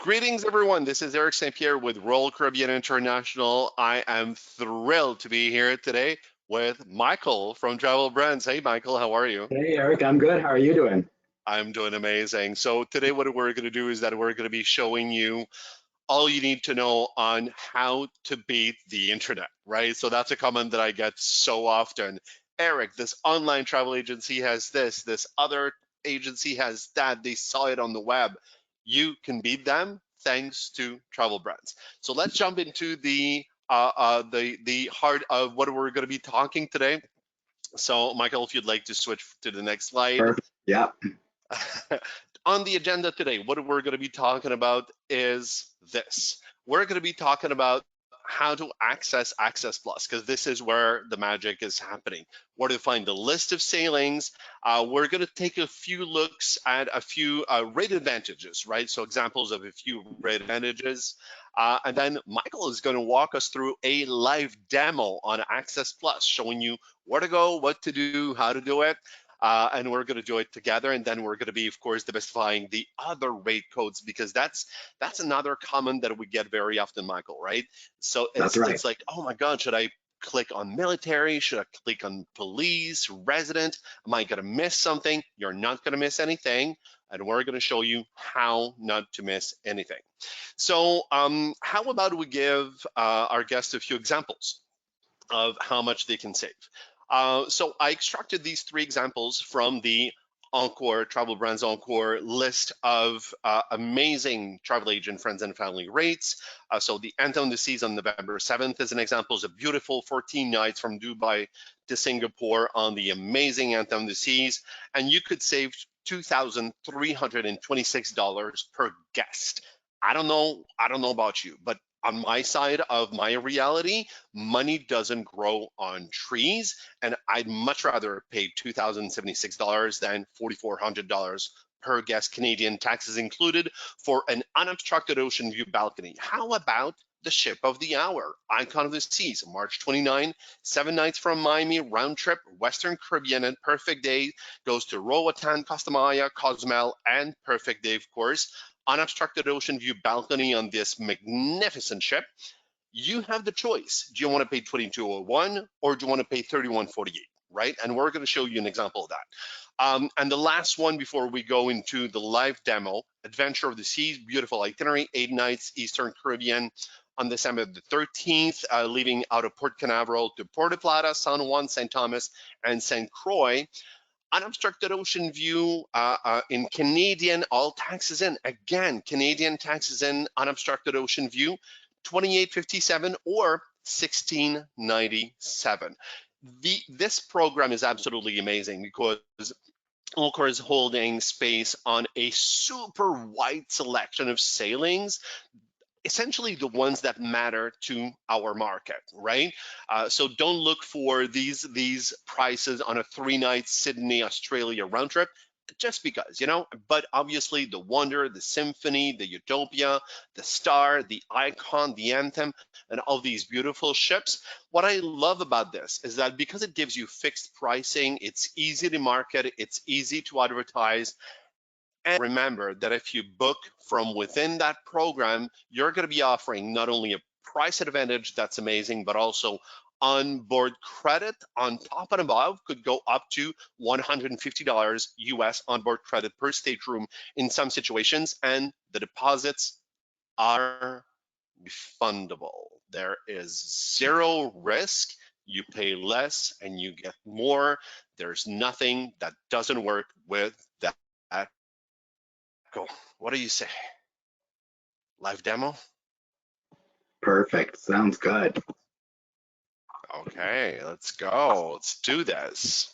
Greetings, everyone. This is Eric St-Pierre with Royal Caribbean International. I am thrilled to be here today with Michael from Travelbrands. Hey, Michael, how are you? Hey, Eric, I'm good. How are you doing? I'm doing amazing. So today what we're going to do is that we're going to be showing you all you need to know on how to beat the internet, right? So that's a comment that I get so often. Eric, this online travel agency has this other agency has that. They saw it on the web. You can beat them thanks to Travelbrands. So let's jump into the heart of what we're going to be talking today. So Michael, if you'd like to switch to the next slide. Perfect. Yeah. On the agenda today, what we're going to be talking about is this. We're going to be talking about how to access Access Plus, because this is where the magic is happening. Where to find the list of sailings. We're going to take a few looks at a few rate advantages, right? So examples of a few rate advantages. And then Michael is going to walk us through a live demo on Access Plus, showing you where to go, what to do, how to do it. And we're going to do it together, and then we're going to be, of course, demystifying the other rate codes, because that's another comment that we get very often, Michael, right? So it's like, oh my God, should I click on military? Should I click on police, resident? Am I going to miss something? You're not going to miss anything, and we're going to show you how not to miss anything. So how about we give our guests a few examples of how much they can save. So I extracted these three examples from the Encore, Travelbrands Encore list of amazing travel agent friends and family rates. So the Anthem the Seas on November 7th is an example. It's a beautiful 14 nights from Dubai to Singapore on the amazing Anthem the Seas. And you could save $2,326 per guest. I don't know about you, but on my side of my reality, money doesn't grow on trees, and I'd much rather pay $2,076 than $4,400 per guest Canadian, taxes included, for an unobstructed ocean view balcony. How about the ship of the hour, Icon of the Seas, March 29, 7 nights from Miami, round trip, Western Caribbean, and perfect day, goes to Roatan, Costa Maya, Cozumel, and perfect day, of course. Unobstructed ocean view balcony on this magnificent ship. You have the choice. Do you want to pay $22.01 or do you want to pay $31.48, right? And we're going to show you an example of that. And the last one before we go into the live demo, Adventure of the Seas, beautiful itinerary, 8 nights, Eastern Caribbean on December the 13th, leaving out of Port Canaveral to Puerto Plata, San Juan, St. Thomas, and St. Croix. Unobstructed ocean view in Canadian, all taxes in. Again, Canadian taxes in, unobstructed ocean view, $28.57 or $16.97. This program is absolutely amazing because Encore is holding space on a super wide selection of sailings, essentially the ones that matter to our market, right? So don't look for these prices on a 3-night Sydney, Australia round trip, just because, you know, but obviously the Wonder, the Symphony, the Utopia, the Star, the Icon, the Anthem, and all these beautiful ships. What I love about this is that because it gives you fixed pricing, it's easy to market, it's easy to advertise. And remember that if you book from within that program, you're going to be offering not only a price advantage that's amazing, but also onboard credit on top and above, could go up to $150 US onboard credit per stateroom in some situations, and the deposits are refundable. There is zero risk. You pay less and you get more. There's nothing that doesn't work with that. Cool. What do you say? Live demo? Perfect. Sounds good. Okay, let's go. Let's do this.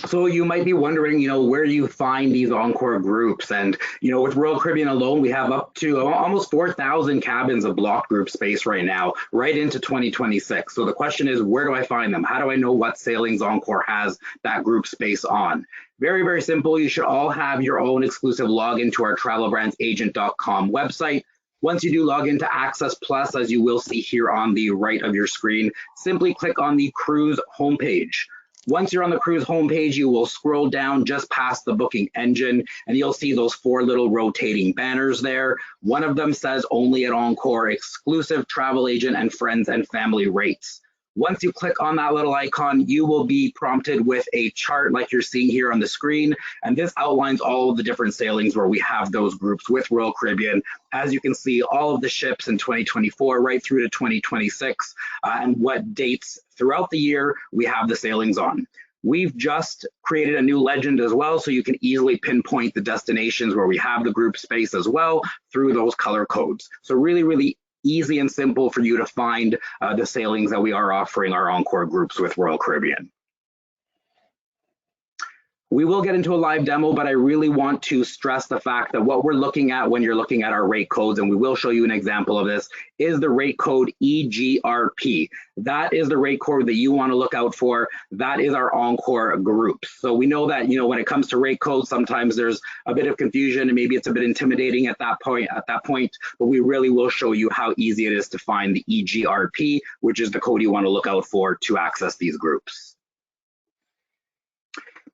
So you might be wondering, where you find these Encore groups. And, with Royal Caribbean alone, we have up to almost 4,000 cabins of block group space right now, right into 2026. So the question is, where do I find them? How do I know what sailings Encore has that group space on? Very, very simple. You should all have your own exclusive login to our travelbrandsagent.com website. Once you do log into Access Plus, as you will see here on the right of your screen, simply click on the cruise homepage. Once you're on the cruise homepage, you will scroll down just past the booking engine and you'll see those 4 little rotating banners there. One of them says only at Encore, exclusive travel agent and friends and family rates. Once you click on that little icon, you will be prompted with a chart like you're seeing here on the screen. And this outlines all of the different sailings where we have those groups with Royal Caribbean. As you can see, all of the ships in 2024 right through to 2026 and what dates throughout the year we have the sailings on. We've just created a new legend as well, so you can easily pinpoint the destinations where we have the group space as well through those color codes. So really easy and simple for you to find the sailings that we are offering our Encore groups with Royal Caribbean. We will get into a live demo, but I really want to stress the fact that what we're looking at when you're looking at our rate codes, and we will show you an example of this, is the rate code EGRP. That is the rate code that you want to look out for. That is our Encore groups. So we know that, when it comes to rate codes, sometimes there's a bit of confusion and maybe it's a bit intimidating at that point, but we really will show you how easy it is to find the EGRP, which is the code you want to look out for to access these groups.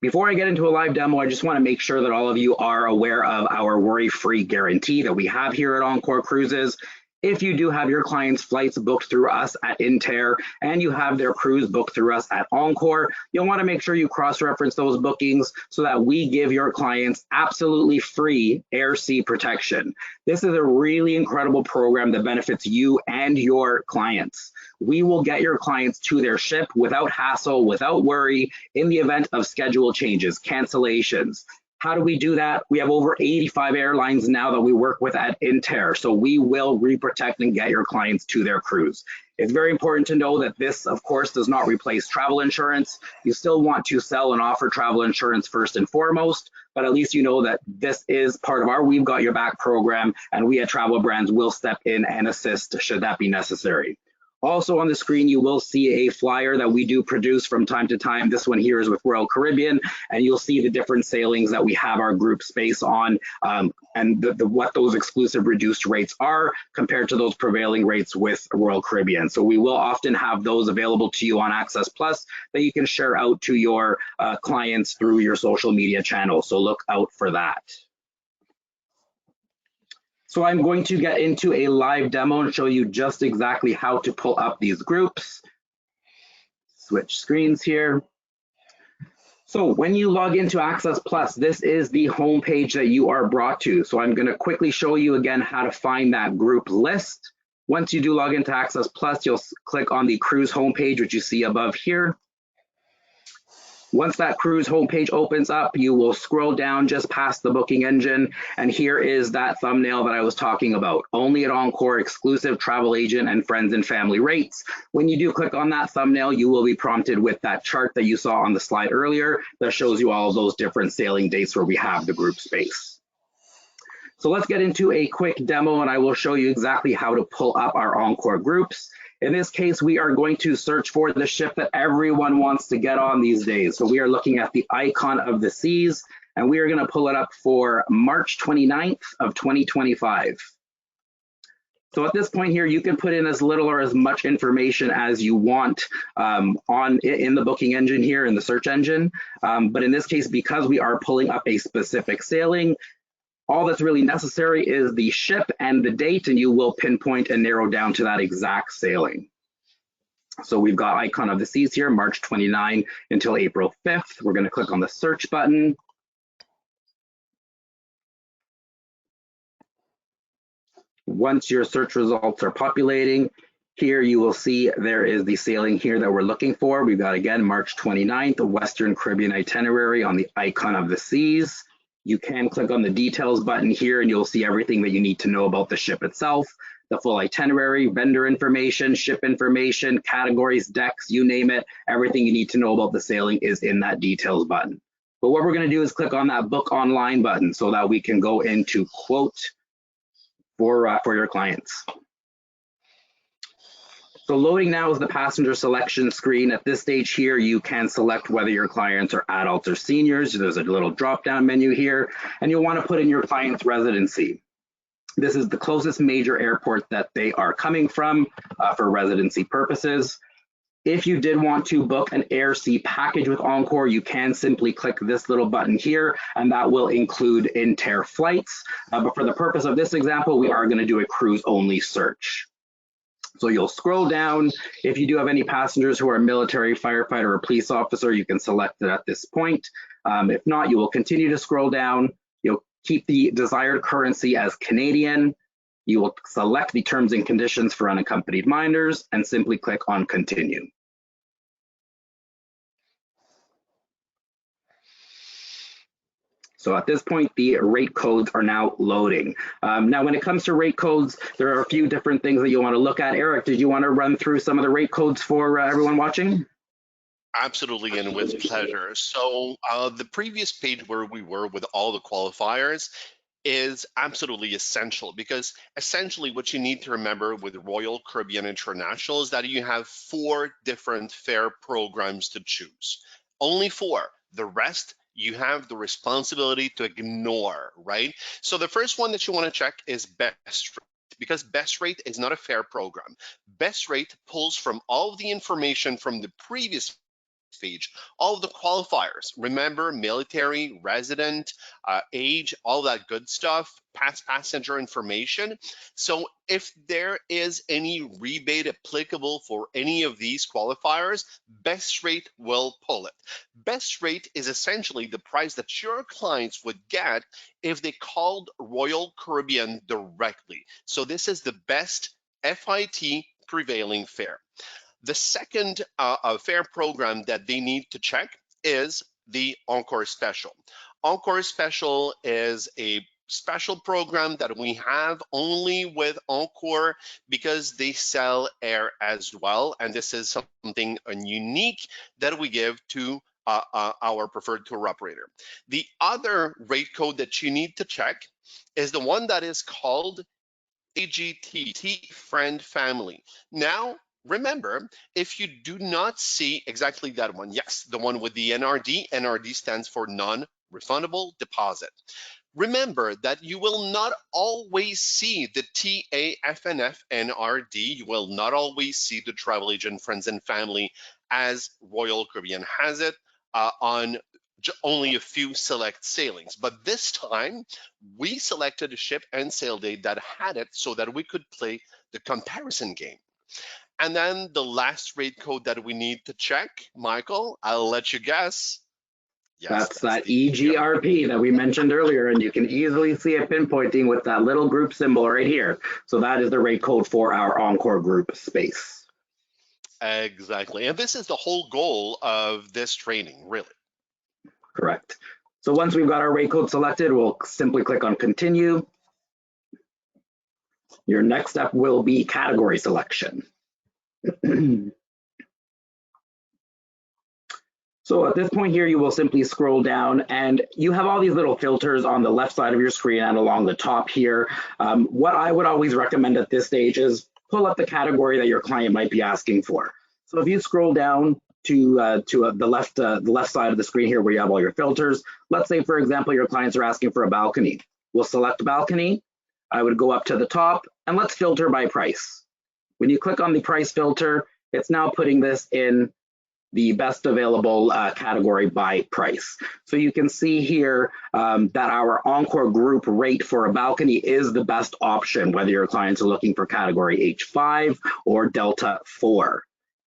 Before I get into a live demo, I just want to make sure that all of you are aware of our worry-free guarantee that we have here at Encore Cruises. If you do have your clients' flights booked through us at St-Pierre and you have their cruise booked through us at Encore, you'll want to make sure you cross-reference those bookings so that we give your clients absolutely free RCI protection. This is a really incredible program that benefits you and your clients. We will get your clients to their ship without hassle, without worry, in the event of schedule changes, cancellations. How do we do that? We have over 85 airlines now that we work with at St-Pierre, so we will reprotect and get your clients to their cruise. It's very important to know that this, of course, does not replace travel insurance. You still want to sell and offer travel insurance first and foremost, but at least you know that this is part of our We've Got Your Back program, and we at Travelbrands will step in and assist should that be necessary. Also on the screen, you will see a flyer that we do produce from time to time. This one here is with Royal Caribbean, and you'll see the different sailings that we have our group space on and what those exclusive reduced rates are compared to those prevailing rates with Royal Caribbean. So we will often have those available to you on Access Plus that you can share out to your clients through your social media channels. So look out for that. So I'm going to get into a live demo and show you just exactly how to pull up these groups. Switch screens here. So when you log into Access Plus, this is the home page that you are brought to. So I'm going to quickly show you again how to find that group list. Once you do log into Access Plus, you'll click on the cruise homepage, which you see above here. Once that cruise homepage opens up, you will scroll down just past the booking engine, and here is that thumbnail that I was talking about. Only at Encore, exclusive travel agent and friends and family rates. When you do click on that thumbnail, you will be prompted with that chart that you saw on the slide earlier that shows you all of those different sailing dates where we have the group space. So let's get into a quick demo, and I will show you exactly how to pull up our Encore groups. In this case, we are going to search for the ship that everyone wants to get on these days. So we are looking at the Icon of the Seas, and we are going to pull it up for March 29th of 2025. So at this point here, you can put in as little or as much information as you want in the booking engine here in the search engine. But in this case, because we are pulling up a specific sailing, all that's really necessary is the ship and the date, and you will pinpoint and narrow down to that exact sailing. So we've got Icon of the Seas here, March 29 until April 5th. We're going to click on the search button. Once your search results are populating, here you will see there is the sailing here that we're looking for. We've got, again, March 29th, a Western Caribbean itinerary on the Icon of the Seas. You can click on the details button here and you'll see everything that you need to know about the ship itself, the full itinerary, vendor information, ship information, categories, decks, you name it. Everything you need to know about the sailing is in that details button. But what we're going to do is click on that book online button so that we can go into quote for your clients. So loading now is the passenger selection screen. At this stage here, you can select whether your clients are adults or seniors. There's a little drop-down menu here, and you'll want to put in your client's residency. This is the closest major airport that they are coming from for residency purposes. If you did want to book an AirC package with Encore, you can simply click this little button here, and that will include inter flights. But for the purpose of this example, we are going to do a cruise-only search. So you'll scroll down. If you do have any passengers who are military, firefighter, or police officer, you can select it at this point. If not, you will continue to scroll down. You'll keep the desired currency as Canadian. You will select the terms and conditions for unaccompanied minors and simply click on continue. So at this point, the rate codes are now loading. Now, when it comes to rate codes, there are a few different things that you want to look at. Eric, did you want to run through some of the rate codes for everyone watching? Absolutely, and with pleasure. So the previous page where we were with all the qualifiers is absolutely essential, because essentially what you need to remember with Royal Caribbean International is that you have 4 different fare programs to choose. Only 4. The rest you have the responsibility to ignore, right? So the first one that you want to check is best rate, because best rate is not a fare program. Best rate pulls from all of the information from the previous page, all of the qualifiers. Remember, military, resident, age, all that good stuff, past passenger information. So if there is any rebate applicable for any of these qualifiers, best rate will pull it. Best rate is essentially the price that your clients would get if they called Royal Caribbean directly. So this is the best FIT prevailing fare. The second fare program that they need to check is the Encore Special. Encore Special is a special program that we have only with Encore because they sell air as well, and this is something unique that we give to our preferred tour operator. The other rate code that you need to check is the one that is called AGT, Friend Family. Now, remember, if you do not see exactly that one, yes, the one with the NRD, NRD stands for non-refundable deposit. Remember that you will not always see the TAFNF NRD. You will not always see the travel agent friends and family as Royal Caribbean has it on only a few select sailings. But this time, we selected a ship and sail date that had it so that we could play the comparison game. And then the last rate code that we need to check, Michael, I'll let you guess. Yes, that's that EGRP that we mentioned earlier, and you can easily see it pinpointing with that little group symbol right here. So that is the rate code for our Encore group space. Exactly. And this is the whole goal of this training, really. Correct. So once we've got our rate code selected, we'll simply click on continue. Your next step will be category selection. So at this point here, you will simply scroll down and you have all these little filters on the left side of your screen and along the top here. What I would always recommend at this stage is pull up the category that your client might be asking for. So if you scroll down to the left side of the screen here where you have all your filters, let's say, for example, your clients are asking for a balcony. We'll select balcony. I would go up to the top and let's filter by price. When you click on the price filter, it's now putting this in the best available category by price. So you can see here that our Encore group rate for a balcony is the best option, whether your clients are looking for category H5 or Delta 4.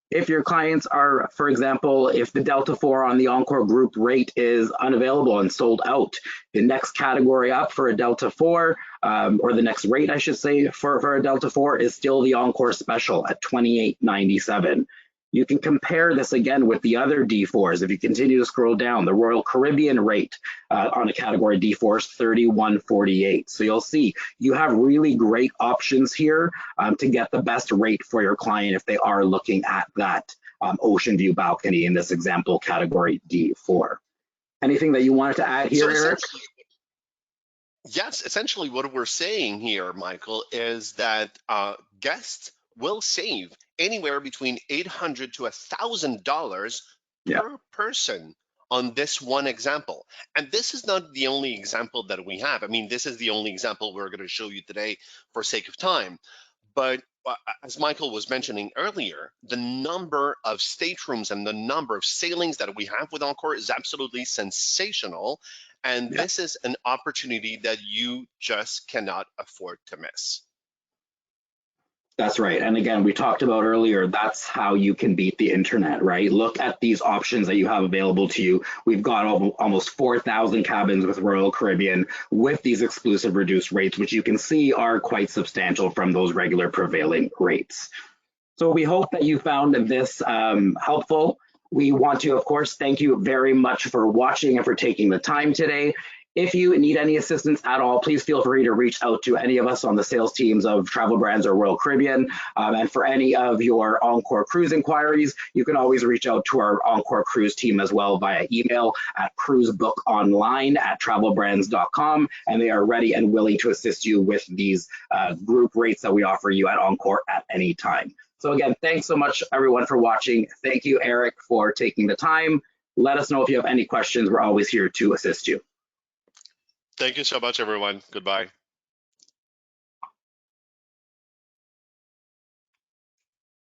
If your clients are, for example, if the Delta 4 on the Encore group rate is unavailable and sold out, the next category up for a Delta 4, or the next rate, I should say, for a Delta 4 is still the Encore Special at $28.97. You can compare this again with the other D4s. If you continue to scroll down, the Royal Caribbean rate on a category D4 is $31.48. So you'll see you have really great options here to get the best rate for your client if they are looking at that ocean view balcony in this example category D4. Anything that you wanted to add here, Eric? Yes, essentially what we're saying here, Michael, is that guests will save anywhere between $800 to $1,000 per person on this one example. And this is not the only example that we have. I mean, this is the only example we're going to show you today for sake of time. But as Michael was mentioning earlier, the number of staterooms and the number of sailings that we have with Encore is absolutely sensational. And Yeah. this is an opportunity that you just cannot afford to miss. That's right. And again, we talked about earlier, that's how you can beat the internet, right? Look at these options that you have available to you. We've got almost 4,000 cabins with Royal Caribbean with these exclusive reduced rates, which you can see are quite substantial from those regular prevailing rates. So we hope that you found this helpful. We want to, of course, thank you very much for watching and for taking the time today. If you need any assistance at all, please feel free to reach out to any of us on the sales teams of Travelbrands or Royal Caribbean. And for any of your Encore Cruise inquiries, you can always reach out to our Encore Cruise team as well via email at cruisebookonline@travelbrands.com. And they are ready and willing to assist you with these group rates that we offer you at Encore at any time. So again, thanks so much, everyone, for watching. Thank you, Eric, for taking the time. Let us know if you have any questions. We're always here to assist you. Thank you so much, everyone. Goodbye.